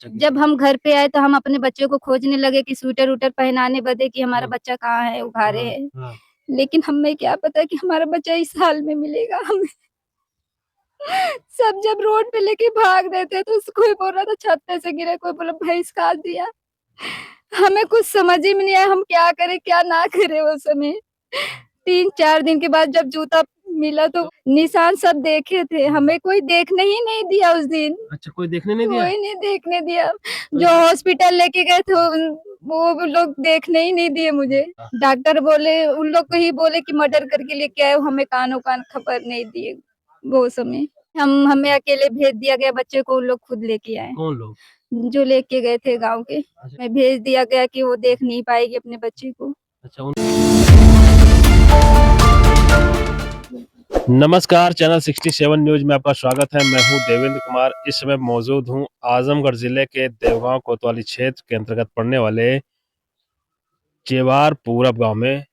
जब हम घर पे आए तो हम अपने बच्चे को खोजने लगे कि स्वेटर वूटर पहनाने बदे कि हमारा हाँ, बच्चा कहाँ है, उघारे हाँ, है। हाँ। लेकिन हमें क्या पता कि हमारा बच्चा इस हाल में मिलेगा हमें। सब जब रोड पे लेके भाग रहे थे तो कोई बोल रहा था छत पे से गिरे, कोई बोला भैंस काट दिया। हमें कुछ समझ ही में नहीं आया हम क्या करें क्या ना करें उस समय। 3-4 दिन के बाद जब जूता मिला तो तो निशान सब देखे थे, हमें कोई देखने ही नहीं दिया उस दिन। अच्छा, कोई देखने नहीं दिया? कोई नहीं देखने दिया। तो जो हॉस्पिटल लेके गए थे वो लोग देखने ही नहीं दिए मुझे। हाँ, डॉक्टर बोले, उन लोग को ही बोले कि मर्डर करके लेके आए हो, हमें कानो-कान खबर नहीं दिए वो समय। हमें अकेले भेज दिया गया, बच्चे को उन लोग खुद लेके आए। कौन लोग? जो लेके गए थे गाँव के। अच्छा, मैं भेज दिया गया कि वो देख नहीं पाएगी अपने बच्चे को। अच्छा नमस्कार, चैनल 67 न्यूज में आपका स्वागत है। मैं हूं देवेंद्र कुमार। इस समय मौजूद हूं आजमगढ़ जिले के देवगांव कोतवाली क्षेत्र के अंतर्गत पड़ने वाले चेवार पूरब गांव में।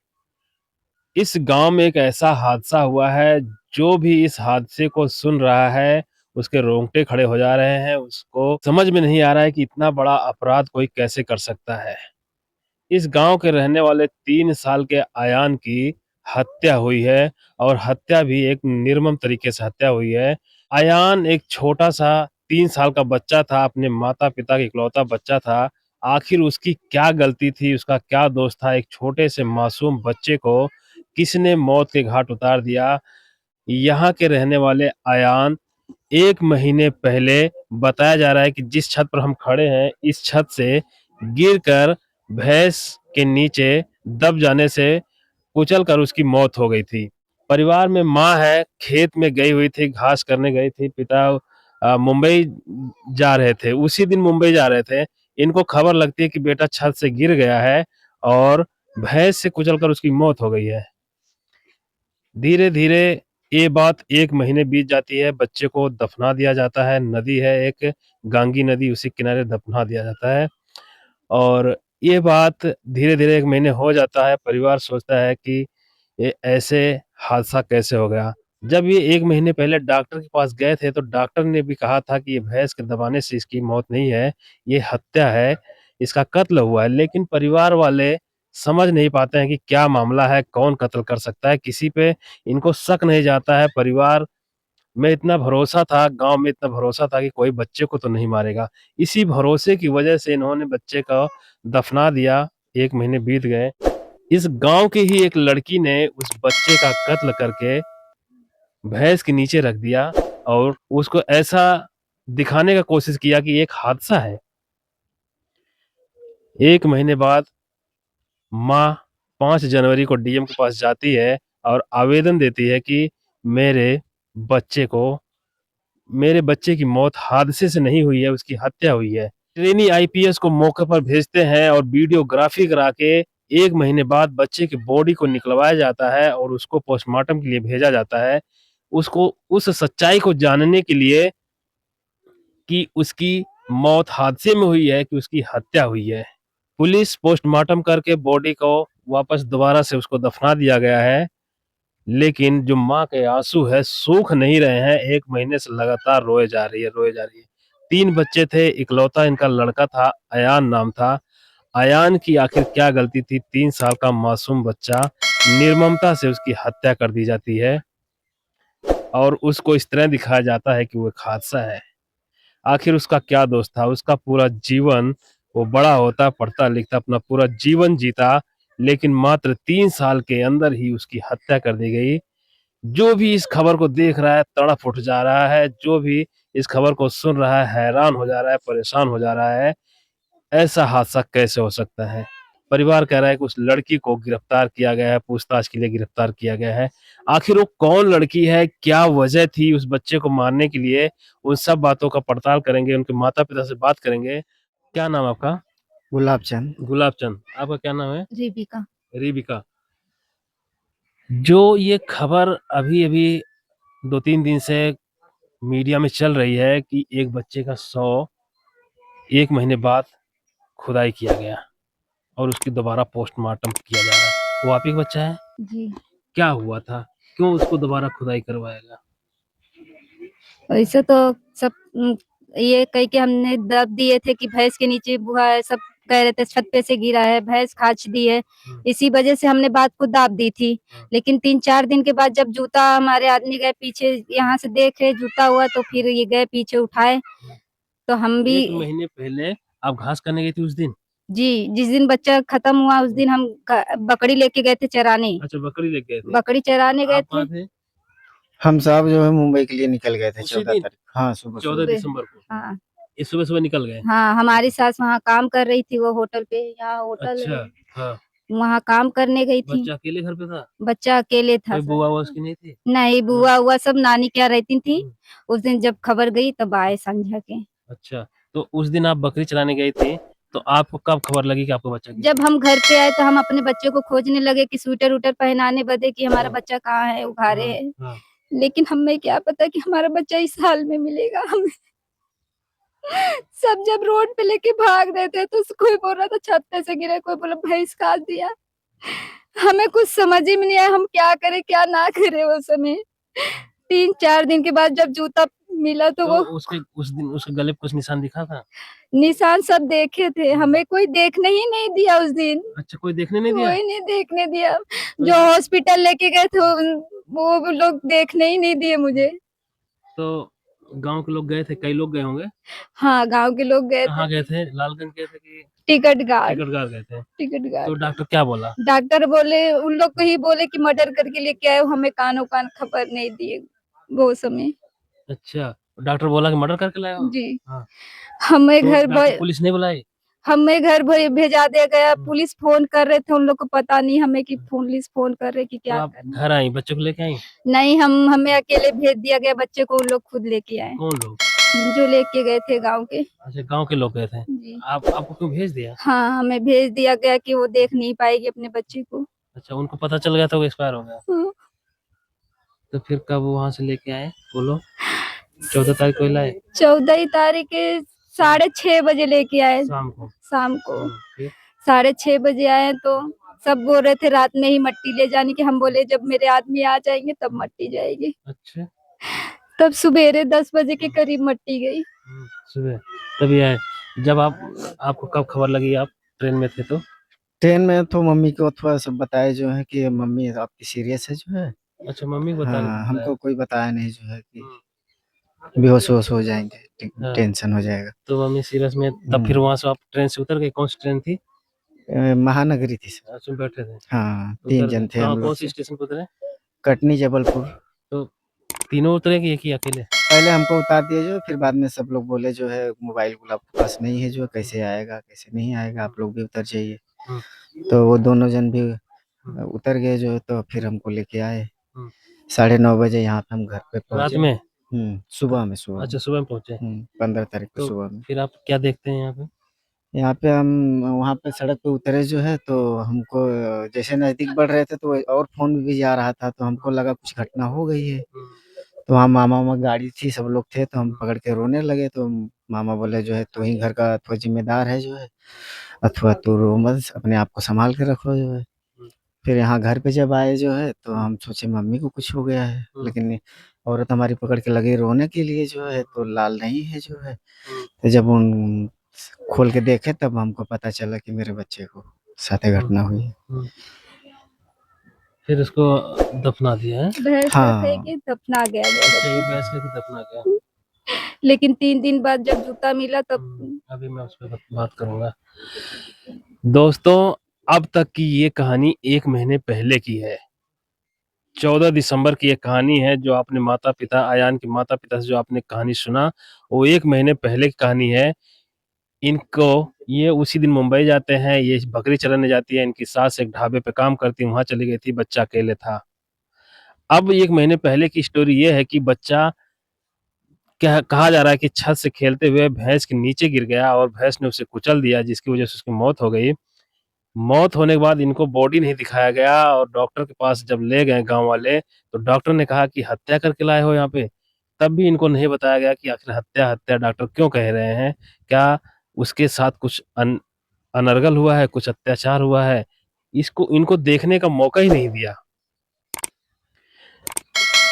इस गांव में एक ऐसा हादसा हुआ है, जो भी इस हादसे को सुन रहा है उसके रोंगटे खड़े हो जा रहे हैं। उसको समझ में नहीं आ रहा है कि इतना बड़ा अपराध कोई कैसे कर सकता है। इस गांव के रहने वाले 3 साल के आयान की हत्या हुई है, और हत्या भी एक निर्मम तरीके से हत्या हुई है। आयान एक छोटा सा 3 साल का बच्चा था, अपने माता पिता का इकलौता बच्चा था। आखिर उसकी क्या गलती थी, उसका क्या दोष था? एक छोटे से मासूम बच्चे को किसने मौत के घाट उतार दिया? यहाँ के रहने वाले आयान 1 महीने पहले, बताया जा रहा है कि जिस छत पर हम खड़े हैं, इस छत से गिरकर भैंस के नीचे दब जाने से कुचल कर उसकी मौत हो गई थी। परिवार में माँ है, खेत में गई हुई थी, घास करने गई थी। पिता मुंबई जा रहे थे, उसी दिन मुंबई जा रहे थे। इनको खबर लगती है कि बेटा छत से गिर गया है और भैंस से कुचलकर उसकी मौत हो गई है। धीरे धीरे ये बात 1 महीने बीत जाती है। बच्चे को दफना दिया जाता है। नदी है एक, गांगी नदी, उसी किनारे दफना दिया जाता है। और ये बात धीरे धीरे 1 महीने हो जाता है। परिवार सोचता है कि ये ऐसे हादसा कैसे हो गया। जब ये 1 महीने पहले डॉक्टर के पास गए थे तो डॉक्टर ने भी कहा था कि ये भैंस के दबाने से इसकी मौत नहीं है, ये हत्या है, इसका कत्ल हुआ है। लेकिन परिवार वाले समझ नहीं पाते हैं कि क्या मामला है, कौन कत्ल कर सकता है। किसी पे इनको शक नहीं जाता है। परिवार में इतना भरोसा था, गांव में इतना भरोसा था कि कोई बच्चे को तो नहीं मारेगा। इसी भरोसे की वजह से इन्होंने बच्चे को दफना दिया। 1 महीने बीत गए। इस गांव की ही एक लड़की ने उस बच्चे का कत्ल करके भैंस के नीचे रख दिया, और उसको ऐसा दिखाने का कोशिश किया कि एक हादसा है। 1 महीने बाद माँ 5 जनवरी को डीएम के पास जाती है और आवेदन देती है कि मेरे बच्चे को मेरे बच्चे की मौत हादसे से नहीं हुई है, उसकी हत्या हुई है। ट्रेनी आईपीएस को मौके पर भेजते हैं और वीडियोग्राफी करा के 1 महीने बाद बच्चे की बॉडी को निकलवाया जाता है और उसको पोस्टमार्टम के लिए भेजा जाता है। उसको उस सच्चाई को जानने के लिए कि उसकी मौत हादसे में हुई है कि उसकी हत्या हुई है। पुलिस पोस्टमार्टम करके बॉडी को वापस दोबारा से उसको दफना दिया गया है। लेकिन जो माँ के आंसू है सूख नहीं रहे हैं। 1 महीने से लगातार रोए जा रही है, रोए जा रही है। 3 बच्चे थे, इकलौता इनका लड़का था, अयान नाम था। अयान की आखिर क्या गलती थी? 3 साल का मासूम बच्चा, निर्ममता से उसकी हत्या कर दी जाती है और उसको इस तरह दिखाया जाता है कि वो एक हादसा है। आखिर उसका क्या दोष था? उसका पूरा जीवन, वो बड़ा होता, पढ़ता लिखता, अपना पूरा जीवन जीता, लेकिन मात्र 3 साल के अंदर ही उसकी हत्या कर दी गई। जो भी इस खबर को देख रहा है तड़प उठ जा रहा है। जो भी इस खबर को सुन रहा है हैरान हो जा रहा है, परेशान हो जा रहा है। ऐसा हादसा कैसे हो सकता है? परिवार कह रहा है कि उस लड़की को गिरफ्तार किया गया है, पूछताछ के लिए गिरफ्तार किया गया है। आखिर वो कौन लड़की है, क्या वजह थी उस बच्चे को मारने के लिए, उन सब बातों का पड़ताल करेंगे। उनके माता पिता से बात करेंगे। क्या नाम है आपका? गुलाब चंद। गुलाब चंद। आपका क्या नाम है? रिबिका। रिबिका। जो ये खबर अभी अभी 2-3 दिन से मीडिया में चल रही है कि एक बच्चे का 1 महीने बाद खुदाई किया गया और उसकी दोबारा पोस्टमार्टम किया जा रहा है, वो आप ही का बच्चा है? जी। क्या हुआ था? क्यों उसको दोबारा खुदाई करवाएगा? वैसे तो सब ये कह के हमने दब दिए थे कि भैंस के नीचे बुआ है, सब कह रहे थे छत पे से गिरा है, भैंस खाच दी है। इसी वजह से हमने बात को दाब दी थी। लेकिन 3-4 दिन के बाद जब जूता हमारे आदमी गए पीछे, यहाँ से देख रहे जूता हुआ, तो फिर ये गए पीछे उठाए, तो हम भी। 1 महीने पहले आप घास करने गई थी उस दिन? जी, जिस दिन बच्चा खत्म हुआ उस दिन हम बकरी लेके गए थे चराने। अच्छा, बकरी लेके गए थे। बकरी चराने गए आप थे। कहाँ थे? हम साहब जो है मुंबई के लिए निकल गए थे उसी 14 दिन? तारीख। हाँ, सुबह 14 सुबह। दिसंबर को हाँ इस सुबह सुबह निकल गए? हाँ, हमारी सास वहाँ काम कर रही थी, वो होटल पे, यहाँ होटल अच्छा। है, हाँ। वहाँ काम करने गई थी। बच्चा अकेले घर पे था? बच्चा अकेले था कोई सर। बुआ हुआ उसकी नहीं थी? नहीं, बुआ हुआ सब नानी क्या रहती थी। हम्म। उस दिन जब खबर गई तब आए संझा के। अच्छा, तो उस दिन आप बकरी चराने गई थी, तो आपको कब खबर लगी कि आपका बच्चा गिर जब गया? हम घर पे आए तो हम अपने बच्चे को खोजने लगे कि स्वेटर उटर पहनाने बदे कि हमारा हाँ। बच्चा कहाँ है, उघारे है। हाँ। लेकिन हमें क्या पता कि हमारा बच्चा इस हाल में मिलेगा हमें। सब जब रोड पे लेके भाग रहे थे तो कोई बोल रहा था छत पे से गिरे, कोई बोला भैंस काट दिया। हमें कुछ समझ ही में नहीं आया हम क्या करें क्या ना करें वो समय। 3-4 दिन के बाद जब जूता मिला तो तो वो उसके उस दिन उसके गले पे कुछ निशान दिखा था? निशान सब देखे थे, हमें कोई देखने ही नहीं दिया उस दिन। अच्छा, कोई देखने नहीं दिया? कोई नहीं देखने दिया। तो जो हॉस्पिटल लेके गए थे वो लोग देखने ही नहीं दिए मुझे। तो गांव के लोग गए थे, कई लोग गए होंगे। हाँ, गांव के लोग गए कहाँ थे। गए थे? लालगंज गए थे कि टिकट गार्ड। टिकटगढ़ गए थे? टिकट तो गार्ड। डॉक्टर क्या बोला? डॉक्टर बोले, उन लोग को ही बोले कि मर्डर करके लेके आए हो, हमें कानो कान खबर नहीं दिए वो समय। अच्छा, डॉक्टर बोला कि मर्डर करके लाए हो? जी। हाँ। हमें तो घर डॉक्टर पुलिस नहीं बुलाई? भेजा दिया गया। पुलिस फोन कर रहे थे, उन लोग को पता नहीं हमें कि पुलिस फोन कर रहे कि तो क्या आप करना। घर आई, बच्चों को लेके आई? नहीं, हमें अकेले भेज दिया गया, बच्चे को उन लोग खुद लेके आए, कौन लोग? जो लेके गए थे गांव के। अच्छा, गांव के लोग गए थे। जी। आपको क्यों भेज दिया? हाँ, हमें भेज दिया गया कि वो देख नहीं पाएगी अपने बच्चे को। अच्छा, उनको पता चल गया था वो एक्सपायर हो गया? हाँ। तो फिर कब वहां से लेके आए बोलो? 14 तारीख को लाए? 14 तारीख के 6:30 बजे लेके आए। शाम को? शाम को फिर? 6:30 बजे आए तो सब बोल रहे थे रात में ही मट्टी ले जाने की। हम बोले जब मेरे आदमी आ जाएंगे तब मट्टी जाएगी। अच्छा। तब सुबेरे 10 बजे के करीब मट्टी गई। सुबह तभी आए। जब आपको कब खबर लगी, आप ट्रेन में थे तो? ट्रेन में तो मम्मी को थोड़ा सब बताया जो है कि मम्मी आपकी सीरियस है जो है। अच्छा, मम्मी को हाँ, बताया? हमको कोई बताया नहीं जो है कि बेहोश वोश हो जाएंगे, हाँ। टेंशन हो जाएगा। तो मम्मी सीरियस में, तब फिर वहां से आप ट्रेन से उतर गए? कौन सी ट्रेन थी? महानगरी थी सर। उसमें बैठे थे? हाँ, उतर 3 गए जन थे कहाँ, हम कौन लोग सी से। स्टेशन पे उतरे? कटनी जबलपुर। तो तीनों उतरे कि एक ही अकेले? पहले हमको उतार दिया जो, फिर बाद में सब लोग बोले जो है मोबाइल आपके पास नहीं है, जो कैसे आएगा कैसे नहीं आएगा, आप लोग भी उतर जाइए। तो वो दोनों जन भी उतर गए जो, तो फिर हमको लेके आए। 9:30 बजे यहाँ पे हम घर पे रात पहुंचे। में? सुबह में, सुबह अच्छा, में। सुबह में पहुंचे। 15 तारीख को तो सुबह में। फिर आप क्या देखते हैं यहाँ पे? यहाँ पे हम वहाँ पे सड़क पे उतरे जो है, तो हमको जैसे नज़दीक बढ़ रहे थे तो और फ़ोन भी जा रहा था, तो हमको लगा कुछ घटना हो गई है। तो वहाँ मामा गाड़ी थी, सब लोग थे, तो हम पकड़ के रोने लगे। तो मामा बोले जो है तू ही घर का अथवा ज़िम्मेदार है जो है, अथवा तू रो मत, अपने आप को सँभाल के रखो जो है। फिर यहाँ घर पे जब आए जो है, तो हम सोचे मम्मी को कुछ हो गया है, लेकिन औरत हमारी पकड़ के लगी रोने के लिए जो है, तो लाल नहीं है जो है। तो जब उन खोल के देखे तब हमको पता चला कि मेरे बच्चे को साथ घटना हुई है। फिर उसको दफना दिया है? भैंस हाँ। फेंकी दफना गया अच्छा, ये बच्चा। भैंस करके दफना गया। लेकिन 3 दिन बाद जब जूता मिला तब अभी मैं उस पर बात करूंगा। दोस्तों, अब तक की ये कहानी 1 महीने पहले की है। 14 दिसंबर की एक कहानी है जो आपने माता पिता अयान के माता पिता से जो आपने कहानी सुना, वो 1 महीने पहले की कहानी है। इनको ये उसी दिन मुंबई जाते हैं, ये बकरी चराने जाती है, इनकी सास एक ढाबे पे काम करती, वहां चली गई थी, बच्चा अकेले था। अब 1 महीने पहले की स्टोरी ये है कि बच्चा कहा जा रहा है कि छत से खेलते हुए भैंस के नीचे गिर गया और भैंस ने उसे कुचल दिया, जिसकी वजह से उसकी मौत हो गई। मौत होने के बाद इनको बॉडी नहीं दिखाया गया और डॉक्टर के पास जब ले गए गांव वाले, तो डॉक्टर ने कहा कि हत्या करके लाए हो यहाँ पे। तब भी इनको नहीं बताया गया कि आखिर हत्या हत्या डॉक्टर क्यों कह रहे हैं, क्या उसके साथ कुछ अनर्गल हुआ है, कुछ अत्याचार हुआ है। इसको इनको देखने का मौका ही नहीं दिया।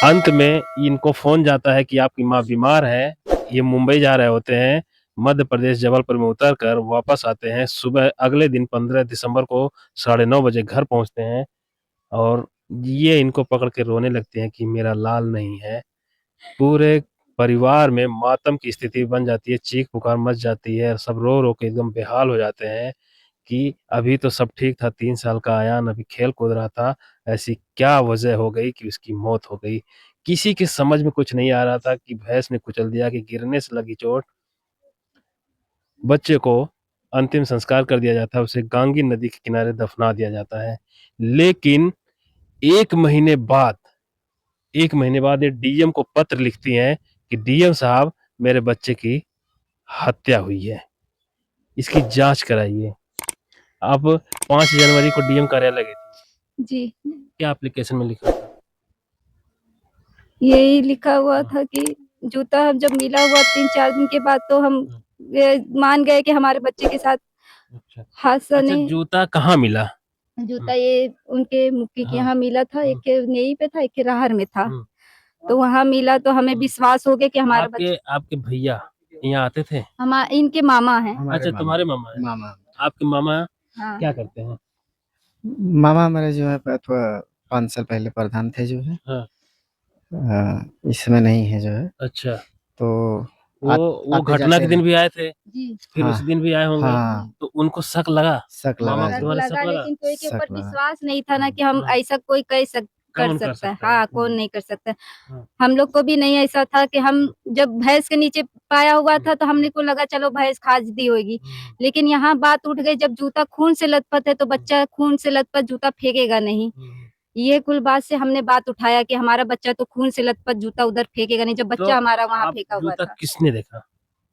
अंत में इनको फोन जाता है कि आपकी माँ बीमार है, ये मुंबई जा रहे होते हैं। मध्य प्रदेश जबलपुर में उतर कर वापस आते हैं। सुबह अगले दिन 15 दिसंबर को 9:30 बजे घर पहुंचते हैं और ये इनको पकड़ के रोने लगते हैं कि मेरा लाल नहीं है। पूरे परिवार में मातम की स्थिति बन जाती है, चीख पुकार मच जाती है, सब रो रो के एकदम बेहाल हो जाते हैं कि अभी तो सब ठीक था, 3 साल का आयान अभी खेल कूद रहा था, ऐसी क्या वजह हो गई कि उसकी मौत हो गई। किसी के समझ में कुछ नहीं आ रहा था कि भैंस ने कुचल दिया, कि गिरने से लगी चोट। बच्चे को अंतिम संस्कार कर दिया जाता है, उसे गांगी नदी के किनारे दफना दिया जाता है। लेकिन एक महीने बाद ये डीएम को पत्र लिखती हैं कि डीएम साहब, मेरे बच्चे की हत्या हुई है, इसकी जांच कराइए। अब 5 जनवरी को डीएम कार्यालय गए थे, जी, क्या एप्लीकेशन में लिखा था? यही लिखा हुआ था कि जूता हम जब मिला हुआ 3-4 दिन के बाद तो हम ये मान गए कि हमारे बच्चे के साथ अच्छा हादसा अच्छा, नहीं। जूता कहाँ मिला? जूता ये उनके मुक्की के हाँ। यहाँ मिला था, एक के नेई पे था, एक के राहर में था। हम्म। तो वहाँ मिला तो हमें विश्वास हो गया कि हमारा आपके आपके भैया यहाँ आते थे? इनके मामा हैं। अच्छा, तुम्हारे मामा है। मामा आपके मामा हाँ। क्या करते हैं? मामा हमारे जो है थोड़ा 5 साल पहले प्रधान थे जो है। हाँ। इस समय नहीं है जो है। अच्छा, तो वो आते घटना जाते के दिन रहे। भी आए थे, जी, फिर उस हाँ दिन भी आए होंगे, हाँ, तो उनको शक लगा? शक मामा लगा को जो तुम्हारे शक लगा? लेकिन कोई के शक ऊपर लगा। विश्वास नहीं था ना कि हम ऐसा कोई कर कौन कर सकता है। सकता है? हाँ, कौन नहीं कर सकता। हाँ। हम लोग को भी नहीं ऐसा था कि हम जब भैंस के नीचे पाया हुआ था तो हमने को लगा चलो भैंस खाज दी होगी। लेकिन यहाँ बात उठ गई, जब जूता खून से लथपथ है तो बच्चा खून से लथपथ जूता फेंकेगा नहीं। ये कुल बात से हमने बात उठाया कि हमारा बच्चा तो खून से लथपथ जूता उधर फेंकेगा नहीं, जब तो बच्चा हमारा वहाँ आप फेंका हुआ जूता था। किसने देखा?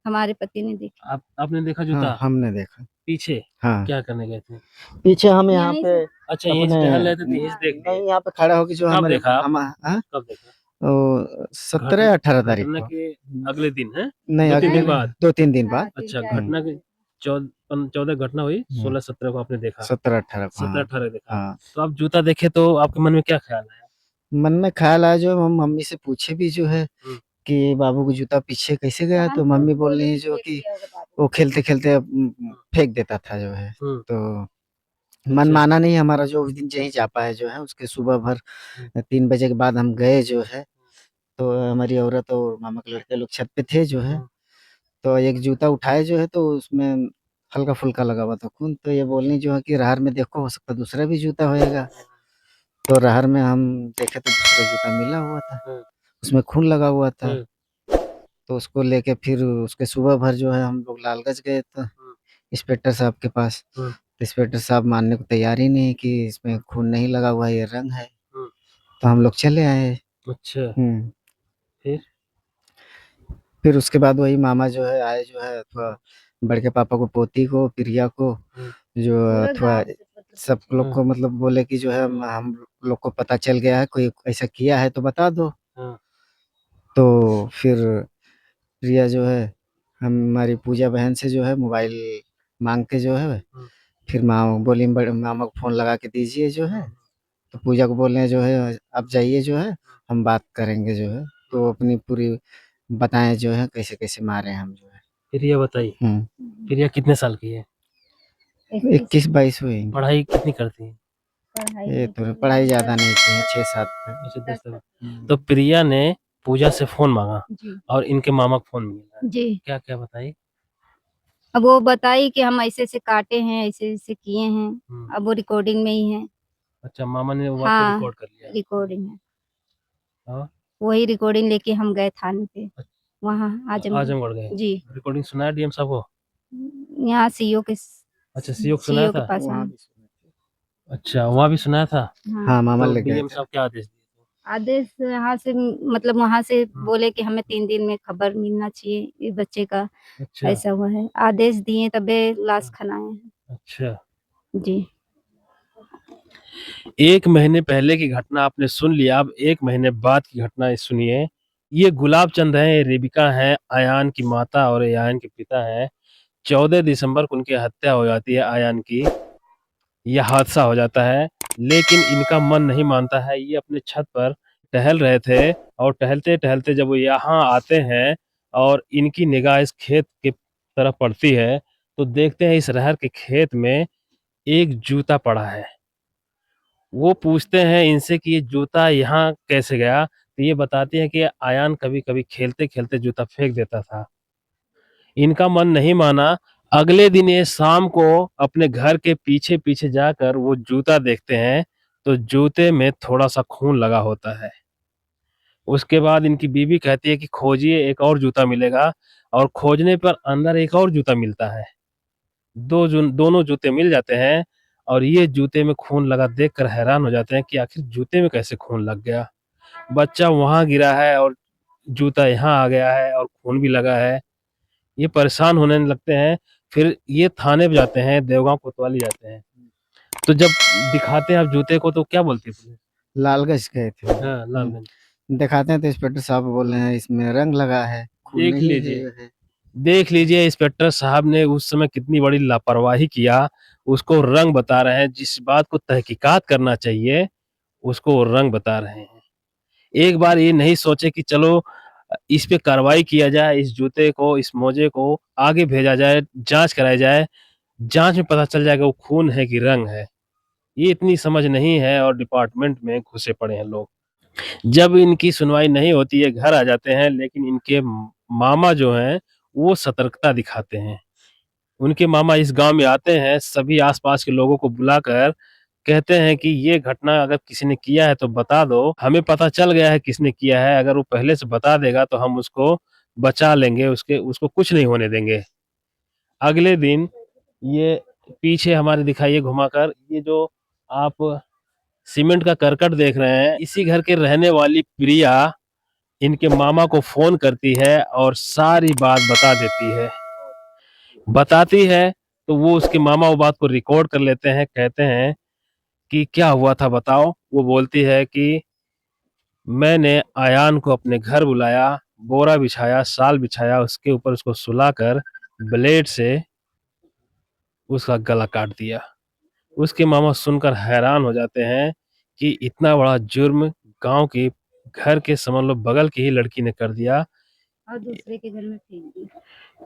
हमारे पति ने देखा। आपने देखा हाँ, जूता? हमने देखा। पीछे हाँ, क्या करने गए थे? पीछे हम यहाँ यहीं पे से अच्छा, यहीं से अपने टहल रहे थे तो यहीं से देख लिए? नहीं, यहाँ पे खड़ा होके जो कब हमारे देखा आप? हाँ? कब देखा? 17-18 तारीख घटना को। के अगले दिन है? नहीं, 2-3 दिन अगले बाद? 2-3 दिन हाँ, बाद। अच्छा, 3-4 दिन। घटना के 14 घटना हुई, हम्म, 16-17 को आपने देखा, 17-18 को। 17-18 देखा। हाँ, तो आप जूता देखे तो आपके मन में क्या ख्याल आया? मन में ख्याल आया, जो हम मम्मी से पूछे भी जो है हम्म। कि बाबू को जूता पीछे कैसे गया, हम तो खुद मम्मी बोल बोले रही है कि जो फेंक कि दिया होगा बाबू। वो खेलते खेलते फेंक देता था जो है। हम्म। तो मन अच्छा। माना नहीं हमारा, जो उस दिन यहीं जा पाए जो है। उसके सुबह भर 3 बजे के बाद हम गए जो है। तो हमारी औरत और मामा के लड़के लोग छत पे थे जो है। तो एक जूता उठाए जो है, तो उसमें हल्का फुल्का लगा हुआ था खून। तो ये बोलनी जो है कि राहर में देखो, हो सकता दूसरा भी जूता होएगा। तो राहर में हम देखे तो दूसरा जूता मिला हुआ था, उसमें खून लगा हुआ था। तो उसको लेके फिर उसके सुबह भर जो है हम लोग लालगंज गए तो इंस्पेक्टर साहब के पास। तो इंस्पेक्टर साहब मानने को तैयार ही नहीं कि इसमें खून नहीं लगा हुआ, ये रंग है। तो हम लोग चले आए। अच्छा, फिर? फिर उसके बाद वही मामा जो है आए जो है, अथवा बड़के पापा को, पोती को, प्रिया को, जो पूरा अथवा गाँव से मतलब सब लोग को मतलब बोले कि जो है हम लोग को पता चल गया है, कोई ऐसा किया है तो बता दो। तो फिर प्रिया जो है हमारी पूजा बहन से जो है मोबाइल मांग के जो है, फिर बोली बड़े मामा को फ़ोन लगा के दीजिए जो है। तो पूजा को बोल रहे हैं जो है आप जाइए जो है, हम बात करेंगे जो है। तो अपनी पूरी बताएं जो है कैसे कैसे मारे हम जो है। प्रिया बताई? प्रिया कितने साल की है? 21-22 हुई। पढ़ाई कितनी करती है? ये तो पढ़ाई ज़्यादा नहीं की है, 6-7 पे। अच्छा, 10 साल। तो प्रिया ने पूजा से फोन मांगा जी। और इनके मामा को फोन मिला, जी। क्या क्या बताई? अब वो बताई कि हम ऐसे-ऐसे काटे हैं, ऐसे-ऐसे किए हैं। अब वो रिकॉर्डिंग में ही है। अच्छा, मामा ने वो बात को हाँ, रिकॉर्ड कर लिया। रिकॉर्डिंग है। हाँ? वही रिकॉर्डिंग लेके हम गए थाने पे, वहाँ आजमगढ़। आजमगढ़ गए? जी। रिकॉर्डिंग सुनाया डीएम साहब को? यहाँ सीओ के अच्छा, सीओ को सुनाया सीओ के था? पास हाँ। अच्छा, वहाँ भी सुनाया था? हाँ, मामा तो ले गए डीएम थे। साहब क्या आदेश दिए थे? आदेश यहाँ से मतलब वहाँ से बोले कि हमें 3 दिन में खबर मिलना चाहिए ये बच्चे का, अच्छा। ऐसा हुआ है। आदेश दिए तबे लाश खनाए हैं। अच्छा, जी। 1 महीने पहले की घटना आपने सुन लिया, अब 1 महीने बाद की घटना सुनिए। ये गुलाब चंद हैं, ये रेबिका हैं, अयान की माता और ये अयान के पिता हैं। 14 दिसंबर को उनकी हत्या हो जाती है अयान की। यह हादसा हो जाता है, लेकिन इनका मन नहीं मानता है। ये अपने छत पर टहल रहे थे और टहलते-टहलते जब वो यहाँ आते हैं, और इनकी निगाह इस खेत की तरफ पड़ती है तो देखते हैं इस रहर के खेत में एक जूता पड़ा है। वो पूछते हैं इनसे कि ये जूता यहाँ कैसे गया? तो ये बताती हैं कि आयान कभी-कभी खेलते-खेलते जूता फेंक देता था। इनका मन नहीं माना। अगले दिन ये शाम को अपने घर के पीछे-पीछे जाकर वो जूता देखते हैं, तो जूते में थोड़ा-सा खून लगा होता है। उसके बाद इनकी बीवी कहती है कि खोजिए एक और जूता मिलेगा और खोजने पर अंदर एक और जूता मिलता है। दोनों जूते मिल जाते हैं और ये जूते में खून लगा देखकर हैरान हो जाते हैं कि आखिर जूते में कैसे खून लग गया? बच्चा वहाँ गिरा है और जूता यहाँ आ गया है और खून भी लगा है। ये परेशान होने लगते हैं। फिर ये थाने पे जाते हैं, देवगाँव कोतवाली जाते हैं। तो जब दिखाते हैं आप जूते को तो क्या बोलती है पुलिस? लालगंज गए थे। हाँ, लालगंज। दिखाते हैं तो इंस्पेक्टर साहब बोल रहे हैं इसमें रंग लगा है, खून देख नहीं लीजिए। है। देख लीजिए इंस्पेक्टर साहब ने उस समय कितनी बड़ी लापरवाही किया, उसको रंग बता रहे हैं। जिस बात को तहकीकात करना चाहिए, उसको वो रंग बता रहे हैं। एक बार ये नहीं सोचे कि चलो इस पे कार्रवाई किया जाए, इस जूते को, इस मोजे को आगे भेजा जाए, जाँच कराई जाए। जाँच में पता चल जाएगा वो खून है कि रंग है। ये इतनी समझ नहीं है और डिपार्टमेंट में घुसे पड़े हैं लोग। जब इनकी सुनवाई नहीं होती है, घर आ जाते हैं, लेकिन इनके मामा जो हैं, वो सतर्कता दिखाते हैं। उनके मामा इस गाँव में आते हैं, सभी आस-पास के लोगों को बुलाकर कहते हैं कि ये घटना अगर किसी ने किया है तो बता दो, हमें पता चल गया है किसने किया है, अगर वो पहले से बता देगा तो हम उसको बचा लेंगे, उसको कुछ नहीं होने देंगे। अगले दिन ये पीछे हमारे दिखाइए घुमाकर, ये जो आप सीमेंट का करकट देख रहे हैं, इसी घर के रहने वाली प्रिया इनके मामा को फ़ोन करती है और सारी बात बता देती है। बताती है तो वो उसके मामा वो बात को रिकॉर्ड कर लेते हैं, कहते हैं कि क्या हुआ था बताओ? वो बोलती है कि मैंने आयान को अपने घर बुलाया, बोरा बिछाया, शाल बिछाया, उसके ऊपर उसको सुलाकर ब्लेड से उसका गला काट दिया। उसके मामा सुनकर हैरान हो जाते हैं कि इतना बड़ा जुर्म गाँव की घर के समझ लो बगल की ही लड़की ने कर दिया। और दूसरे के घर में फेंक दी।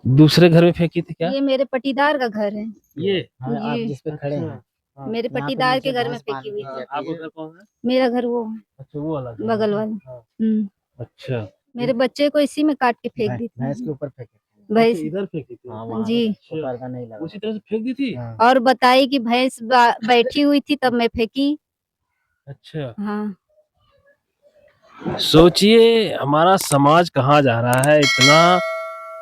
दूसरे घर में फेंकी थी क्या? ये मेरे पटीदार का घर है। ये? हाँ, आप जी। जिस पे खड़े हैं, हाँ। मेरे यहाँ पे पटीदार नीचे के घर में घास फेंकी पानी हुई दी थी। जाती आपका है। घर कौन है? मेरा घर वो है, अच्छा वो वाला घर। बगल वाला। हाँ, हुँ। अच्छा। मेरे बच्चे को इसी में काट के फेंक दी भैंस के थी। ऊपर फेंके थे। भैंस अच्छा इधर फेंकी थी? हाँ, वहाँ जी। पे पर्दा नहीं लगा। उसी तरह से फेंक दी थी? हाँ। और बताई कि भैंस बैठी हुई थी तब मैं फेंकी। अच्छा। हाँ। सोचिए हमारा समाज कहाँ जा रहा है, इतना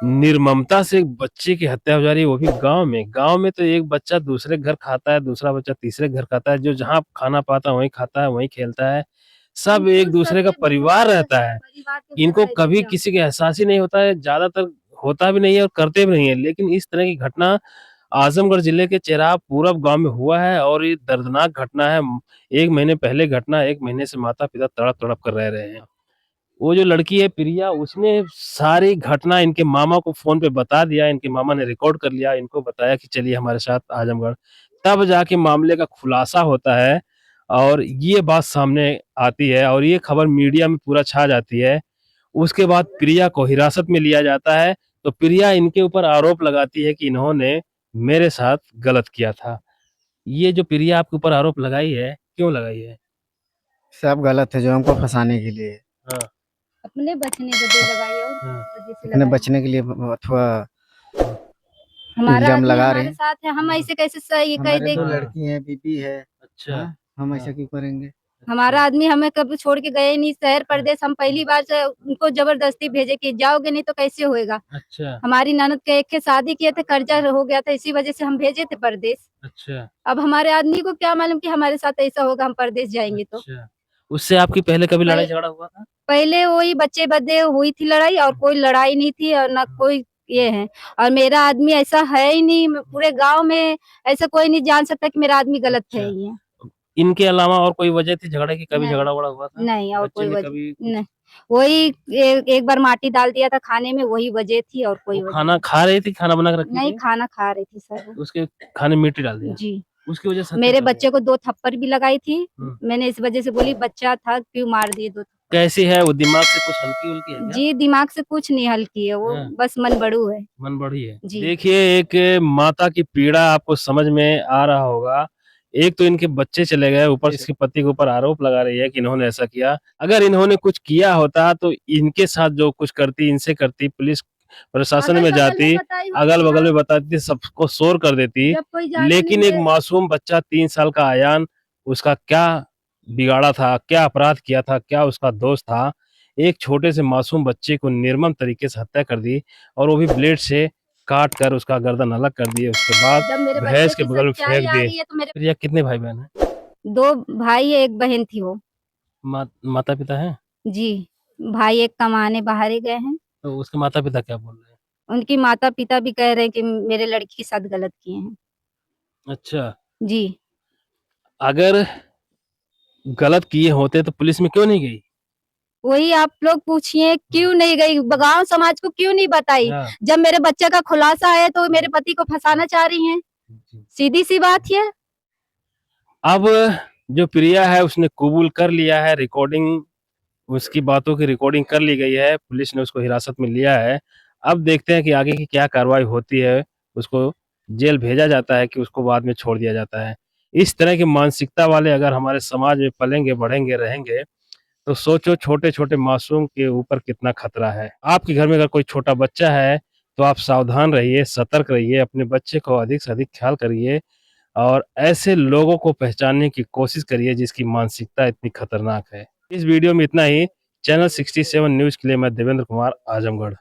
निर्ममता से एक बच्चे की हत्या हो जा रही है वो भी गाँव में। गाँव में तो एक बच्चा दूसरे घर खाता है, दूसरा बच्चा तीसरे घर खाता है, जो जहाँ खाना पाता है वहीं खाता है, वहीं खेलता है। सब एक दूसरे का परिवार रहता है। इनको कभी किसी का एहसास ही नहीं होता है, ज़्यादातर होता भी नहीं है और करते भी नहीं है। लेकिन इस तरह की घटना आजमगढ़ जिले के चेराव पूरब गाँव में हुआ है और ये दर्दनाक घटना है। 1 महीने पहले घटना, 1 महीने से माता-पिता तड़प-तड़प कर रह रहे हैं। वो जो लड़की है प्रिया, उसने सारी घटना इनके मामा को फ़ोन पे बता दिया, इनके मामा ने रिकॉर्ड कर लिया, इनको बताया कि चलिए हमारे साथ आजमगढ़। तब जाके मामले का खुलासा होता है और ये बात सामने आती है और ये खबर मीडिया में पूरा छा जाती है। उसके बाद प्रिया को हिरासत में लिया जाता है, तो प्रिया इनके ऊपर आरोप लगाती है कि इन्होंने मेरे साथ गलत किया था। ये जो प्रिया आपके ऊपर आरोप लगाई है, क्यों लगाई है? सब गलत है जो हमको फंसाने के लिए। हाँ, अपने बचने बदे लगाई और हाँ। वजह से अपने लगाई। बचने के लिए अथवा हमारा इल्ज़ाम आदमी लगा रहे हमारे हैं। साथ है, हम ऐसे कैसे ये कह हमारे दें 2 कि लड़की हैं, बीबी है। अच्छा। हाँ, हम ऐसा हाँ। क्यों करेंगे? हमारा आदमी हमें कभी छोड़ के गए नहीं शहर परदेश। हम पहली बार से उनको जबरदस्ती भेजे कि जाओगे नहीं तो कैसे होएगा। अच्छा, हमारी ननद के एक के शादी किए थे, कर्जा हो गया था, इसी वजह से हम भेजे थे परदेश। अच्छा, अब हमारे आदमी को क्या मालूम कि हमारे साथ ऐसा होगा, हम परदेश जाएंगे तो। अच्छा। उससे आपकी पहले कभी लड़ाई पह- झगड़ा हुआ था? पहले वही बच्चे बदे हुई थी लड़ाई और कोई लड़ाई नहीं थी और ना कोई ये है। और मेरा आदमी ऐसा है ही नहीं, पूरे गांव में ऐसा कोई नहीं जान सकता कि मेरा आदमी गलत है अच्छा। ही है। इनके अलावा और कोई वजह थी झगड़े की? कभी नहीं, झगड़ा-वगड़ा हुआ था? नहीं और बच्चे कोई ने वजह कभी कुछ नहीं। वही एक बार माटी डाल दिया था खाने में, वही वजह थी और वो कोई वजह खाना खा रही थी, खाना बना के रखी नहीं। थी? खाना खा रही थी सर वो। उसके खाने में मिट्टी डाल दिया? जी। उसकी वजह से हत्या मेरे कर दिया? बच्चे को 2 थप्पड़ भी लगाई थी। हुँ। मैंने इस वजह से बोली बच्चा था क्यों मार दिए 2 थप्पड़। कैसी है वो, दिमाग से कुछ हल्की उल्की है क्या? जी दिमाग से कुछ नहीं हल्की है वो, हाँ। बस मन बड़ू है। मन बड़ी है। जी। देखिए एक माता की पीड़ा आपको समझ में आ रहा होगा। एक तो इनके बच्चे चले गए, ऊपर से इसके पति के ऊपर आरोप लगा रही है कि इन्होंने ऐसा किया। अगर इन्होंने कुछ किया होता तो इनके साथ जो कुछ करती, इनसे करती, पुलिस प्रशासन में जाती, अगल-बगल में बताती, सबको शोर कर देती। जब कोई जाने नहीं लेकिन एक दे। मासूम बच्चा 3 साल का अयान, उसका क्या बिगाड़ा था, क्या अपराध किया था, क्या उसका दोष था? एक छोटे से मासूम बच्चे को निर्मम तरीके से हत्या कर दी और वो भी ब्लेड से काट कर उसका गर्दन अलग कर दिए, उसके बाद जब मेरे बच्चे भैंस के की बगल में सच्चाई फेंक आ दिए। रही है तो मेरे प्रिया कितने भाई-बहन हैं? 2 भाई है, 1 बहन थी वो। माता-पिता हैं? जी, भाई एक कमाने बाहर ही गए हैं। तो उसके माता-पिता क्या बोल रहे हैं? उनकी माता-पिता भी कह रहे हैं कि मेरे लड़की के साथ गलत किए हैं। अच्छा, जी, अगर गलत किए होते तो पुलिस में क्यों नहीं गई? वही आप लोग पूछिए क्यों नहीं गई? गाँव समाज को क्यों नहीं बताई? हाँ। जब मेरे बच्चे का खुलासा है तो मेरे पति को फँसाना चाह रही हैं। जी। सीधी-सी बात है। अब जो प्रिया है उसने कबूल कर लिया है, रिकॉर्डिंग उसकी बातों की रिकॉर्डिंग कर ली गई है, पुलिस ने उसको हिरासत में लिया है। अब देखते हैं कि आगे की क्या कार्रवाई होती है, उसको जेल भेजा जाता है कि उसको बाद में छोड़ दिया जाता है। इस तरह की मानसिकता वाले अगर हमारे समाज में पलेंगे, बढ़ेंगे, रहेंगे, तो सोचो छोटे-छोटे मासूम के ऊपर कितना खतरा है। आपके घर में अगर कोई छोटा बच्चा है, तो आप सावधान रहिए, सतर्क रहिए, अपने बच्चे को अधिक से अधिक ख्याल करिए और ऐसे लोगों को पहचानने की कोशिश करिए जिसकी मानसिकता इतनी खतरनाक है। इस वीडियो में इतना ही। चैनल 67 न्यूज़ के लिए मैं देवेंद्र कुमार, आजमगढ़।